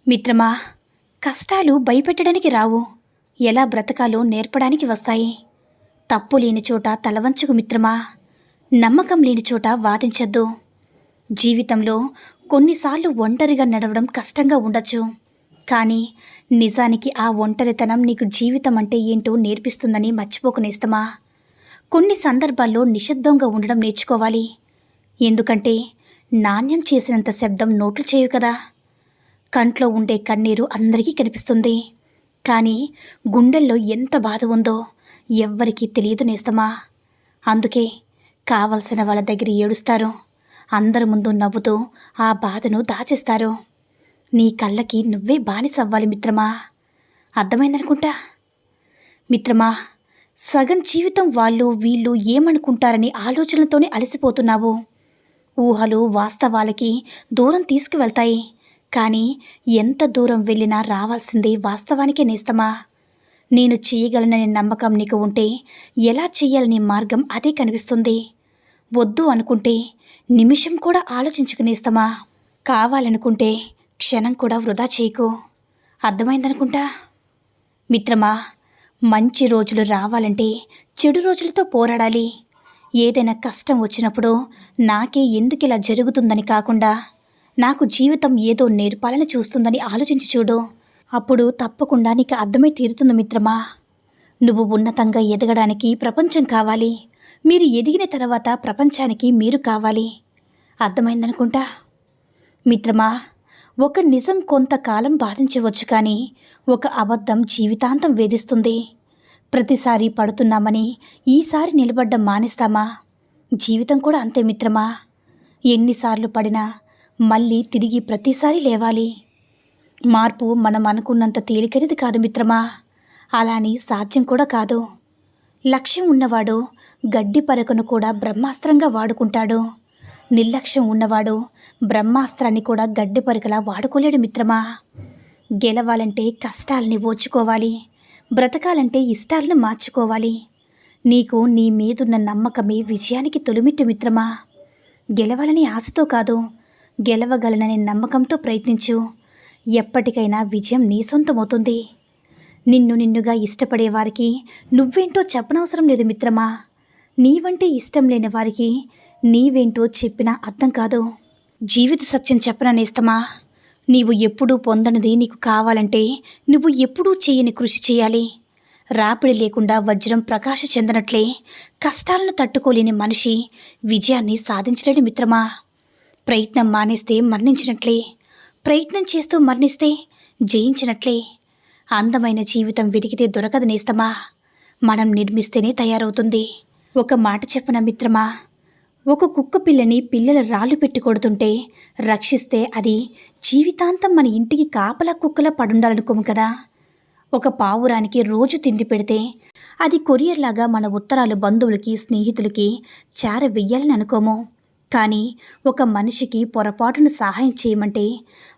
మిత్రమా, కష్టాలు భయపెట్టడానికి రావు, ఎలా బ్రతకాలో నేర్పడానికి వస్తాయి. తప్పు లేని చోట తలవంచుకు మిత్రమా, నమ్మకం లేని చోట వాదించద్దు. జీవితంలో కొన్నిసార్లు ఒంటరిగా నడవడం కష్టంగా ఉండొచ్చు, కానీ నిజానికి ఆ ఒంటరితనం నీకు జీవితం అంటే ఏంటో నేర్పిస్తుందని మర్చిపోకు నేస్తమా. కొన్ని సందర్భాల్లో నిశ్శబ్దంగా ఉండడం నేర్చుకోవాలి. ఎందుకంటే నాణ్యం చేసినంత శబ్దం నోట్లు చేయు కదా. కంట్లో ఉండే కన్నీరు అందరికీ కనిపిస్తుంది, కానీ గుండెల్లో ఎంత బాధ ఉందో ఎవ్వరికీ తెలియదు నేస్తమా. అందుకే కావలసిన వాళ్ళ దగ్గర ఏడుస్తారు, అందరి ముందు నవ్వుతూ ఆ బాధను దాచేస్తారు. నీ కళ్ళకి నువ్వే బానిసవ్వాలి మిత్రమా, అర్థమైందనుకుంటా. మిత్రమా, సగం జీవితం వాళ్ళు వీళ్ళు ఏమనుకుంటారని ఆలోచనలతోనే అలసిపోతున్నావు. ఊహలు వాస్తవాలకి దూరం తీసుకువెళ్తాయి, కానీ ఎంత దూరం వెళ్ళినా రావాల్సింది వాస్తవానికే నేస్తమా. నేను చేయగలననే నమ్మకం నీకు ఉంటే ఎలా చెయ్యాలనే మార్గం అదే కనిపిస్తుంది. వద్దు అనుకుంటే నిమిషం కూడా ఆలోచించుకునేస్తమా. కావాలనుకుంటే క్షణం కూడా వృధా చేయకు, అర్థమైందనుకుంటా. మిత్రమా, మంచి రోజులు రావాలంటే చెడు రోజులతో పోరాడాలి. ఏదైనా కష్టం వచ్చినప్పుడు నాకే ఎందుకిలా జరుగుతుందని కాకుండా నాకు జీవితం ఏదో నేర్పాలని చూస్తుందని ఆలోచించి చూడు. అప్పుడు తప్పకుండా నీకు అర్థమై తీరుతుంది మిత్రమా. నువ్వు ఉన్నతంగా ఎదగడానికి ప్రపంచం కావాలి, మీరు ఎదిగిన తర్వాత ప్రపంచానికి మీరు కావాలి, అర్థమైందనుకుంటా. మిత్రమా, ఒక నిజం కొంతకాలం బాధించవచ్చు, కానీ ఒక అబద్ధం జీవితాంతం వేధిస్తుంది. ప్రతిసారి పడుతున్నామని ఈసారి నిలబడ్డం మానేస్తామా? జీవితం కూడా అంతే మిత్రమా. ఎన్నిసార్లు పడినా మళ్ళీ తిరిగి ప్రతిసారి లేవాలి. మార్పు మనం అనుకున్నంత తేలికైనది కాదు మిత్రమా, అలాని సాధ్యం కూడా కాదు. లక్ష్యం ఉన్నవాడు గడ్డి పరకను కూడా బ్రహ్మాస్త్రంగా వాడుకుంటాడు. నిర్లక్ష్యం ఉన్నవాడు బ్రహ్మాస్త్రాన్ని కూడా గడ్డి పరకలా వాడుకోలేడు మిత్రమా. గెలవాలంటే కష్టాలని ఓర్చుకోవాలి, బ్రతకాలంటే ఇష్టాలను మార్చుకోవాలి. నీకు నీ మీదున్న నమ్మకమే విజయానికి తొలిమిట్టు మిత్రమా. గెలవాలని ఆశతో కాదు, గెలవగలననే నమ్మకంతో ప్రయత్నించు. ఎప్పటికైనా విజయం నీ సొంతమవుతుంది. నిన్నుగా ఇష్టపడే వారికి నువ్వేంటో చెప్పనవసరం లేదు మిత్రమా. నీవంటే ఇష్టం లేని వారికి నీవేంటో చెప్పినా అర్థం కాదు. జీవిత సత్యం చెప్పననేస్తమా. నీవు ఎప్పుడూ పొందనిది నీకు కావాలంటే నువ్వు ఎప్పుడూ చేయని కృషి చేయాలి. రాపిడి లేకుండా వజ్రం ప్రకాశ చెందనట్లే కష్టాలను తట్టుకోలేని మనిషి విజయాన్ని సాధించలేడు మిత్రమా. ప్రయత్నం మానేస్తే మరణించినట్లే, ప్రయత్నం చేస్తూ మరణిస్తే జయించినట్లే. అందమైన జీవితం వెతికితే దొరకదు నేస్తమా, మనం నిర్మిస్తేనే తయారవుతుంది. ఒక మాట చెప్పన మిత్రమా, ఒక కుక్క పిల్లని పిల్లల రాళ్ళు పెట్టి కొడుతుంటే రక్షిస్తే అది జీవితాంతం మన ఇంటికి కాపలా కుక్కలా పడుండాలనుకోము కదా. ఒక పావురానికి రోజు తిండి పెడితే అది కొరియర్లాగా మన ఉత్తరాలు బంధువులకి స్నేహితులకి వెయ్యాలని అనుకోము. కానీ ఒక మనిషికి పొరపాటును సహాయం చేయమంటే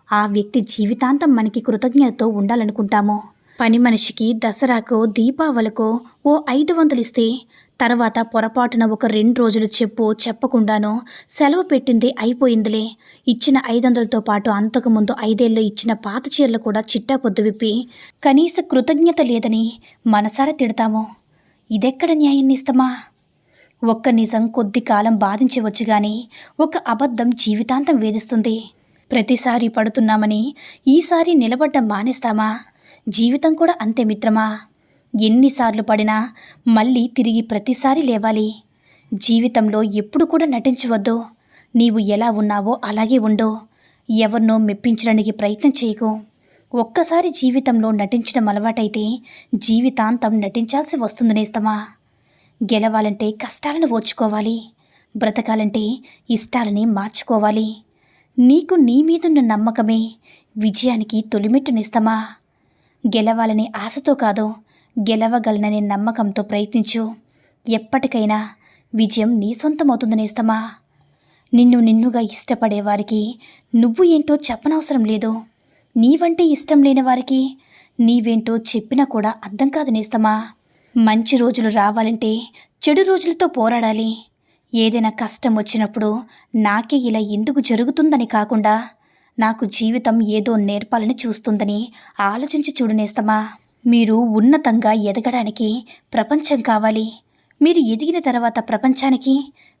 ఆ వ్యక్తి జీవితాంతం మనకి కృతజ్ఞతతో ఉండాలనుకుంటాము. పని మనిషికి దసరాకో దీపావళికో ఓ 500 ఇస్తే తర్వాత పొరపాటున ఒక 2 రోజులు చెప్పకుండానో సెలవు పెట్టింది అయిపోయిందిలే, ఇచ్చిన 500తో పాటు అంతకుముందు 5 ఏళ్ళు ఇచ్చిన పాత చీరలు కూడా చిట్టా పొద్దు విప్పి కనీస కృతజ్ఞత లేదని మనసారా తిడతాము. ఇదెక్కడ న్యాయం ఇస్తామా? ఒక్క నిజం కొద్ది కాలం బాధించవచ్చు, కానీ ఒక అబద్ధం జీవితాంతం వేధిస్తుంది. ప్రతిసారి పడుతున్నామని ఈసారి నిలబడ్డం మానేస్తామా? జీవితం కూడా అంతే మిత్రమా. ఎన్నిసార్లు పడినా మళ్ళీ తిరిగి ప్రతిసారి లేవాలి. జీవితంలో ఎప్పుడు కూడా నటించవద్దు. నీవు ఎలా ఉన్నావో అలాగే ఉండు. ఎవరినో మెప్పించడానికి ప్రయత్నం చేయకు. ఒక్కసారి జీవితంలో నటించడం అలవాటైతే జీవితాంతం నటించాల్సి వస్తుంది నేస్తమా. గెలవాలంటే కష్టాలను ఓర్చుకోవాలి, బ్రతకాలంటే ఇష్టాలని మార్చుకోవాలి. నీకు నీ మీదున్న నమ్మకమే విజయానికి తొలిమెట్టునిస్తమా. గెలవాలనే ఆశతో కాదు, గెలవగలననే నమ్మకంతో ప్రయత్నించు. ఎప్పటికైనా విజయం నీ సొంతమవుతుందనేస్తమా. నిన్నుగా ఇష్టపడేవారికి నువ్వు ఏంటో చెప్పనవసరం లేదు. నీవంటే ఇష్టం లేని వారికి నీవేంటో చెప్పినా కూడా అర్థం కాదు నేస్తమా. మంచి రోజులు రావాలంటే చెడు రోజులతో పోరాడాలి. ఏదైనా కష్టం వచ్చినప్పుడు నాకే ఇలా ఎందుకు జరుగుతుందని కాకుండా నాకు జీవితం ఏదో నేర్పాలని చూస్తుందని ఆలోచించి చూడు నేస్తమా. మీరు ఉన్నతంగా ఎదగడానికి ప్రపంచం కావాలి. మీరు ఎదిగిన తర్వాత ప్రపంచానికి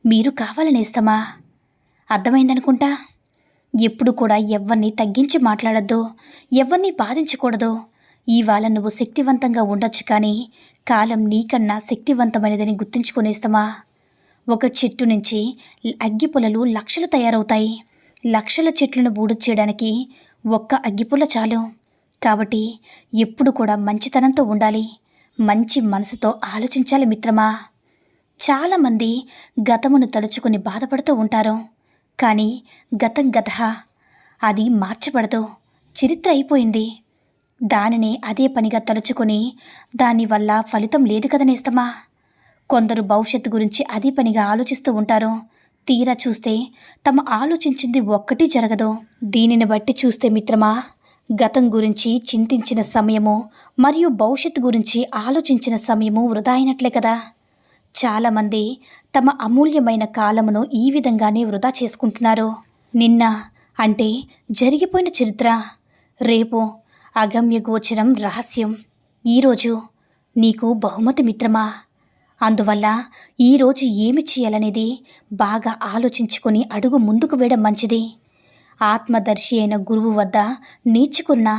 మీరు కావాలి నేస్తమా. అర్థమైందనుకుంటా. ఎప్పుడు కూడా ఎవ్వరిని తగ్గించి మాట్లాడద్దు, ఎవ్వరిని బాధించకూడదు. ఇవాళ నువ్వు శక్తివంతంగా ఉండొచ్చు, కానీ కాలం నీకన్నా శక్తివంతమైనదని గుర్తుంచుకునేస్తమా. ఒక చెట్టు నుంచి అగ్గిపుల్లలు లక్షలు తయారవుతాయి. లక్షల చెట్లను బూడొచ్చేయడానికి ఒక్క అగ్గిపుల్ల చాలు. కాబట్టి ఎప్పుడు కూడా మంచితనంతో ఉండాలి, మంచి మనసుతో ఆలోచించాలి మిత్రమా. చాలామంది గతమును తలుచుకుని బాధపడుతూ ఉంటారు, కానీ గతం గతహ, అది మార్చబడదు, చరిత్ర అయిపోయింది. దానిని అదే పనిగా తలుచుకొని దానివల్ల ఫలితం లేదు కదా నేస్తమా. కొందరు భవిష్యత్తు గురించి అదే పనిగా ఆలోచిస్తూ ఉంటారు. తీరా చూస్తే తమ ఆలోచించింది ఒక్కటి జరగదు. దీనిని బట్టి చూస్తే మిత్రమా, గతం గురించి చింతించిన సమయము మరియు భవిష్యత్తు గురించి ఆలోచించిన సమయము వృధా అయినట్లే కదా. చాలామంది తమ అమూల్యమైన కాలమును ఈ విధంగానే వృధా చేసుకుంటున్నారు. నిన్న అంటే జరిగిపోయిన చరిత్ర, రేపు అగమ్య గోచరం రహస్యం. ఈరోజు నీకు బహుమతి మిత్రమా. అందువల్ల ఈరోజు ఏమి చేయాలనేది బాగా ఆలోచించుకొని అడుగు ముందుకు వేయడం మంచిది. ఆత్మదర్శి అయిన గురువు వద్ద నేర్చుకున్న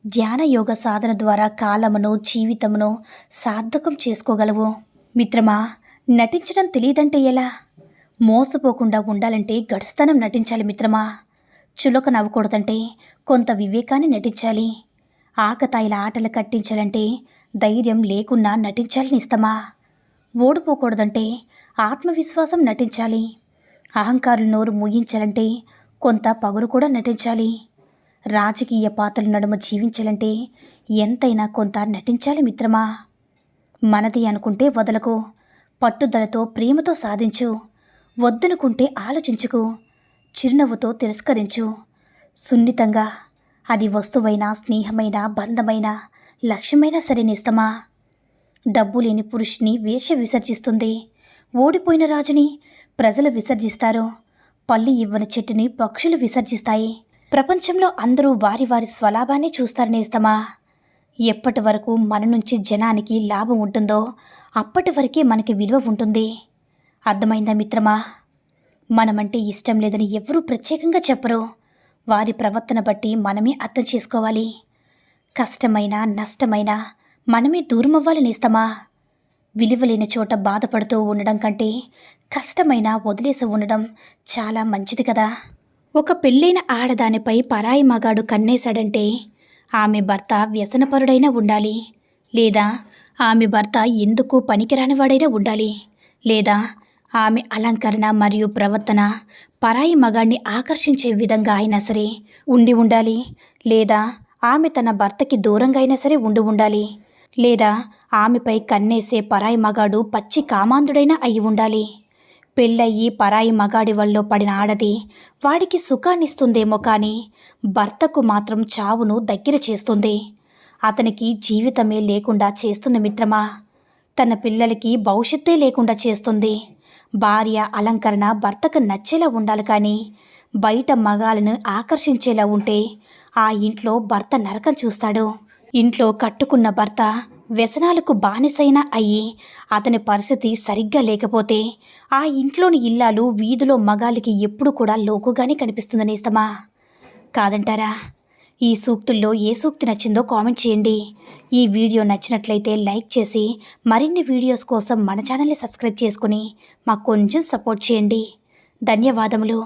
ధ్యానయోగ సాధన ద్వారా కాలమును జీవితమును సార్థకం చేసుకోగలవు. మిత్రమా, నటించడం తెలియదంటే ఎలా? మోసపోకుండా ఉండాలంటే గడుస్తనం నటించాలి మిత్రమా. చులక నవ్వకూడదంటే కొంత వివేకాన్ని నటించాలి. ఆకతాయిల ఆటలు కట్టించాలంటే ధైర్యం లేకున్నా నటించాలి నేస్తమా. ఓడిపోకూడదంటే ఆత్మవిశ్వాసం నటించాలి. అహంకారులు నోరు మూయించాలంటే కొంత పగురు కూడా నటించాలి. రాజకీయ పాత్రల నడుమ జీవించాలంటే ఎంతైనా కొంత నటించాలి మిత్రమా. మనది అనుకుంటే వదలకు, పట్టుదలతో ప్రేమతో సాధించు. వద్దనుకుంటే ఆలోచించుకు, చిరునవ్వుతో తిరస్కరించు. సున్నితంగా, అది వస్తువైనా స్నేహమైన బంధమైన లక్ష్యమైనా సరే నేస్తమా. డబ్బు లేని పురుషుని వేశ్య విసర్జిస్తుంది. ఓడిపోయిన రాజుని ప్రజలు విసర్జిస్తారు. పల్లి ఇవ్వని చెట్టుని పక్షులు విసర్జిస్తాయి. ప్రపంచంలో అందరూ వారి వారి స్వలాభాన్ని చూస్తారు నేస్తమా. ఎప్పటి వరకు మన నుంచి జనానికి లాభం ఉంటుందో అప్పటి వరకే మనకి విలువ ఉంటుంది. అర్థమైందా మిత్రమా. మనమంటే ఇష్టం లేదని ఎవరూ ప్రత్యేకంగా చెప్పరు. వారి ప్రవర్తన బట్టి మనమే అర్థం చేసుకోవాలి. కష్టమైనా నష్టమైనా మనమే దూరమవ్వాలి నేస్తమా. విలువలేని చోట బాధపడుతూ ఉండడం కంటే కష్టమైనా వదిలేసి ఉండడం చాలా మంచిది కదా. ఒక పెళ్ళైన ఆడదానిపై పరాయి మగాడు కన్నేశాడంటే ఆమె భర్త వ్యసనపరుడైనా ఉండాలి, లేదా ఆమె భర్త ఎందుకు పనికిరానివాడైనా ఉండాలి, లేదా ఆమె అలంకరణ మరియు ప్రవర్తన పరాయి మగాడిని ఆకర్షించే విధంగా అయినా సరే ఉండాలి, లేదా ఆమె తన భర్తకి దూరంగా అయినా సరే ఉండాలి, లేదా ఆమెపై కన్నేసే పరాయి మగాడు పచ్చి కామాంధుడైనా అయి ఉండాలి. పెళ్ళయ్యి పరాయి మగాడి వల్ల పడిన ఆడది వాడికి సుఖాన్నిస్తుందేమో కానీ భర్తకు మాత్రం చావును దగ్గర చేస్తుంది. అతనికి జీవితమే లేకుండా చేస్తుంది మిత్రమా. తన పిల్లలకి భవిష్యత్తే లేకుండా చేస్తుంది. భార్య అలంకరణ భర్తకు నచ్చేలా ఉండాలి, కానీ బయట మగాలను ఆకర్షించేలా ఉంటే ఆ ఇంట్లో భర్త నరకం చూస్తాడు. ఇంట్లో కట్టుకున్న భర్త వ్యసనాలకు బానిసైనా అయ్యి అతని పరిస్థితి సరిగ్గా లేకపోతే ఆ ఇంట్లోని ఇల్లాలు వీధిలో మగాలికి ఎప్పుడు కూడా లోకుగానే కనిపిస్తుంది నేస్తమా. కాదంటారా? ఈ సూక్తుల్లో ఏ సూక్తి నచ్చిందో కామెంట్ చేయండి. ఈ వీడియో నచ్చినట్లయితే లైక్ చేసి మరిన్ని వీడియోస్ కోసం మన ఛానల్ని సబ్స్క్రైబ్ చేసుకుని మాకు కొంచెం సపోర్ట్ చేయండి. ధన్యవాదములు.